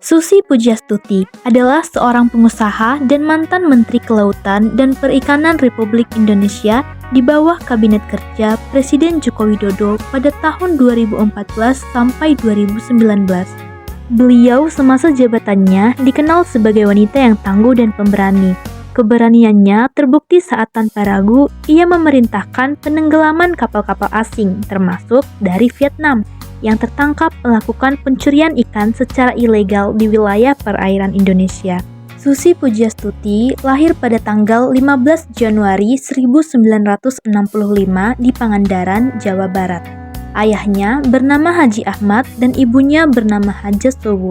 Susi Pujiastuti adalah seorang pengusaha dan mantan Menteri Kelautan dan Perikanan Republik Indonesia di bawah Kabinet Kerja Presiden Joko Widodo pada tahun 2014 sampai 2019. Beliau semasa jabatannya dikenal sebagai wanita yang tangguh dan pemberani. Keberaniannya terbukti saat tanpa ragu ia memerintahkan penenggelaman kapal-kapal asing termasuk dari Vietnam yang tertangkap melakukan pencurian ikan secara ilegal di wilayah perairan Indonesia. Susi Pujiastuti lahir pada tanggal 15 Januari 1965 di Pangandaran, Jawa Barat. Ayahnya bernama Haji Ahmad dan ibunya bernama Haja Sowo.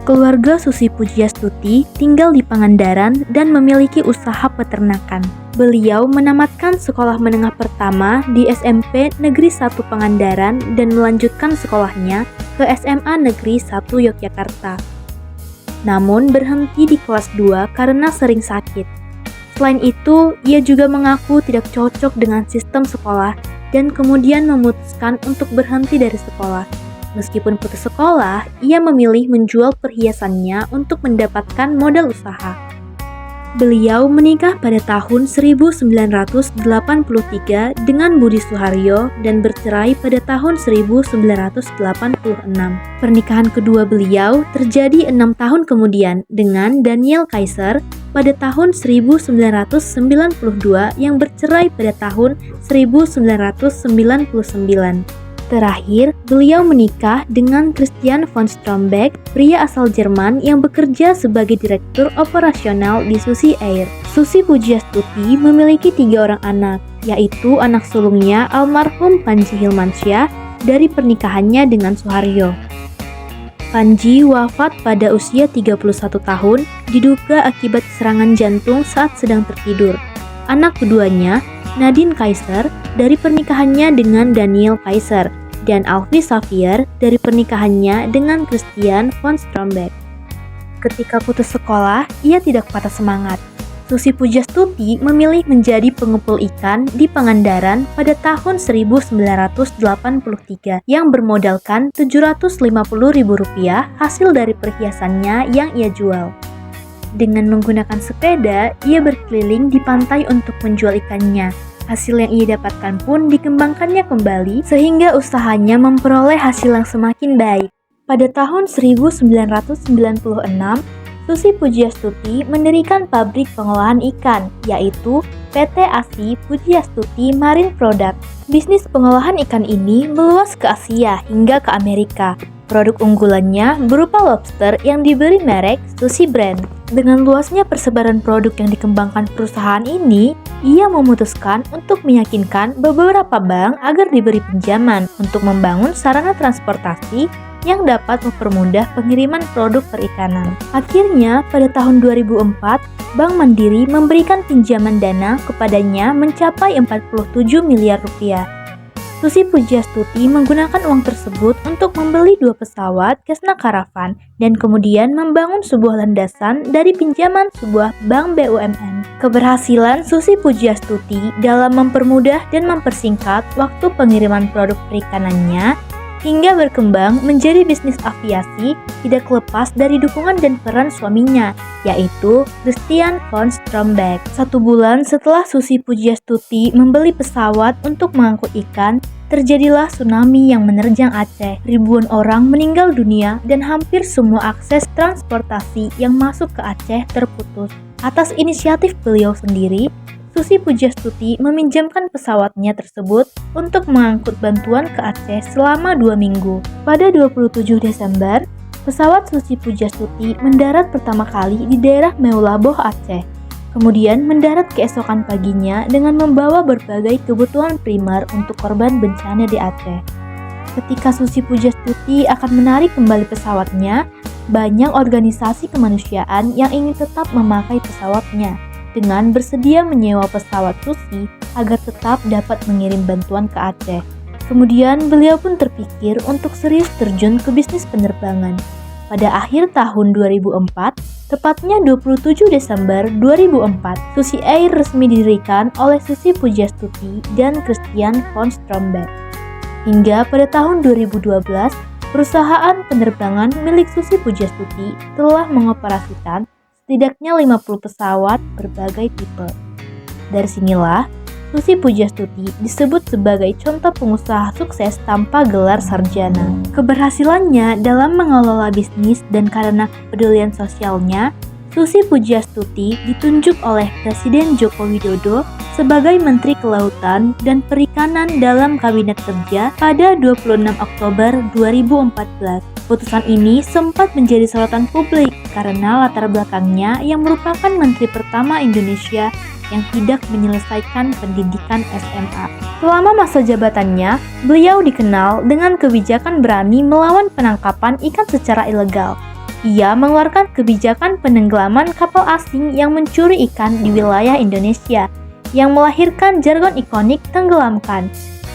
Keluarga Susi Pujiastuti tinggal di Pangandaran dan memiliki usaha peternakan. Beliau menamatkan sekolah menengah pertama di SMP Negeri 1 Pangandaran dan melanjutkan sekolahnya ke SMA Negeri 1 Yogyakarta. Namun berhenti di kelas 2 karena sering sakit. Selain itu, ia juga mengaku tidak cocok dengan sistem sekolah dan kemudian memutuskan untuk berhenti dari sekolah. Meskipun putus sekolah, ia memilih menjual perhiasannya untuk mendapatkan modal usaha. Beliau menikah pada tahun 1983 dengan Budi Suharyo dan bercerai pada tahun 1986. Pernikahan kedua beliau terjadi 6 tahun kemudian dengan Daniel Kaiser pada tahun 1992 yang bercerai pada tahun 1999. Terakhir, beliau menikah dengan Christian von Strombeck, pria asal Jerman yang bekerja sebagai direktur operasional di Susi Air. Susi Pujiastuti memiliki 3 orang anak, yaitu anak sulungnya almarhum Panji Hilmansyah dari pernikahannya dengan Suharyo. Panji wafat pada usia 31 tahun, diduga akibat serangan jantung saat sedang tertidur. Anak keduanya, Nadine Kaiser, dari pernikahannya dengan Daniel Kaiser, dan Alfie Xavier dari pernikahannya dengan Christian von Strombeck. Ketika putus sekolah, ia tidak patah semangat. Susi Pujiastuti memilih menjadi pengepul ikan di Pangandaran pada tahun 1983 yang bermodalkan Rp750.000 hasil dari perhiasannya yang ia jual. Dengan menggunakan sepeda, ia berkeliling di pantai untuk menjual ikannya. Hasil yang ia dapatkan pun dikembangkannya kembali sehingga usahanya memperoleh hasil yang semakin baik. Pada tahun 1996, Susi Pujiastuti mendirikan pabrik pengolahan ikan, yaitu PT ASI Pujiastuti Marine Product. Bisnis pengolahan ikan ini meluas ke Asia hingga ke Amerika. Produk unggulannya berupa lobster yang diberi merek Susi Brand. Dengan luasnya persebaran produk yang dikembangkan perusahaan ini, ia memutuskan untuk meyakinkan beberapa bank agar diberi pinjaman untuk membangun sarana transportasi yang dapat mempermudah pengiriman produk perikanan. Akhirnya, pada tahun 2004, Bank Mandiri memberikan pinjaman dana kepadanya mencapai Rp47 miliar. Susi Pujiastuti menggunakan uang tersebut untuk membeli 2 pesawat Cessna Caravan dan kemudian membangun sebuah landasan dari pinjaman sebuah bank BUMN. Keberhasilan Susi Pujiastuti dalam mempermudah dan mempersingkat waktu pengiriman produk perikanannya hingga berkembang menjadi bisnis aviasi tidak lepas dari dukungan dan peran suaminya, yaitu Christian von Strombeck. 1 bulan setelah Susi Pujiastuti membeli pesawat untuk mengangkut ikan, terjadilah tsunami yang menerjang Aceh. Ribuan orang meninggal dunia dan hampir semua akses transportasi yang masuk ke Aceh terputus. Atas inisiatif beliau sendiri, Susi Pujiastuti meminjamkan pesawatnya tersebut untuk mengangkut bantuan ke Aceh selama 2 minggu. Pada 27 Desember, pesawat Susi Pujiastuti mendarat pertama kali di daerah Meulaboh, Aceh. Kemudian mendarat keesokan paginya dengan membawa berbagai kebutuhan primer untuk korban bencana di Aceh. Ketika Susi Pujiastuti akan menarik kembali pesawatnya, banyak organisasi kemanusiaan yang ingin tetap memakai pesawatnya dengan bersedia menyewa pesawat Susi agar tetap dapat mengirim bantuan ke Aceh. Kemudian beliau pun terpikir untuk serius terjun ke bisnis penerbangan. Pada akhir tahun 2004, tepatnya 27 Desember 2004, Susi Air resmi didirikan oleh Susi Pujiastuti dan Christian von Strombeck. Hingga pada tahun 2012, perusahaan penerbangan milik Susi Pujastuti telah mengoperasikan setidaknya 50 pesawat berbagai tipe. Dari sinilah, Susi Pujastuti disebut sebagai contoh pengusaha sukses tanpa gelar sarjana. Keberhasilannya dalam mengelola bisnis dan karena kepedulian sosialnya, Susi Pujastuti ditunjuk oleh Presiden Joko Widodo sebagai Menteri Kelautan dan Perikanan dalam Kabinet Kerja pada 26 Oktober 2014. Putusan ini sempat menjadi sorotan publik karena latar belakangnya yang merupakan Menteri pertama Indonesia yang tidak menyelesaikan pendidikan SMA. Selama masa jabatannya, beliau dikenal dengan kebijakan berani melawan penangkapan ikan secara ilegal. Ia mengeluarkan kebijakan penenggelaman kapal asing yang mencuri ikan di wilayah Indonesia, yang melahirkan jargon ikonik tenggelamkan.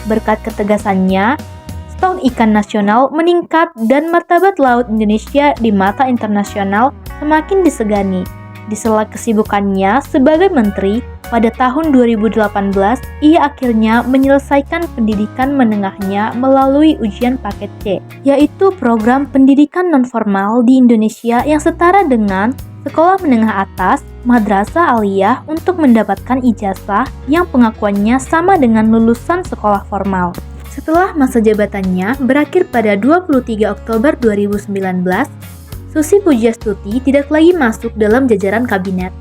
Berkat ketegasannya, stok ikan nasional meningkat dan martabat laut Indonesia di mata internasional semakin disegani. Di sela kesibukannya sebagai menteri, pada tahun 2018 ia akhirnya menyelesaikan pendidikan menengahnya melalui ujian paket C, yaitu program pendidikan nonformal di Indonesia yang setara dengan sekolah menengah atas, madrasah aliyah untuk mendapatkan ijazah yang pengakuannya sama dengan lulusan sekolah formal. Setelah masa jabatannya berakhir pada 23 Oktober 2019, Susi Pujastuti tidak lagi masuk dalam jajaran kabinet.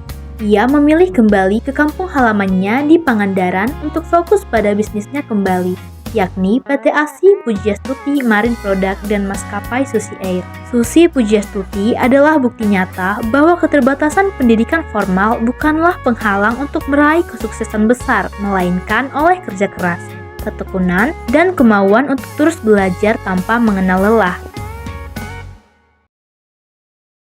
Ia memilih kembali ke kampung halamannya di Pangandaran untuk fokus pada bisnisnya kembali, yakni PT ASI Pujastuti Marine Product dan Maskapai Susi Air. Susi Pujastuti adalah bukti nyata bahwa keterbatasan pendidikan formal bukanlah penghalang untuk meraih kesuksesan besar, melainkan oleh kerja keras, ketekunan, dan kemauan untuk terus belajar tanpa mengenal lelah.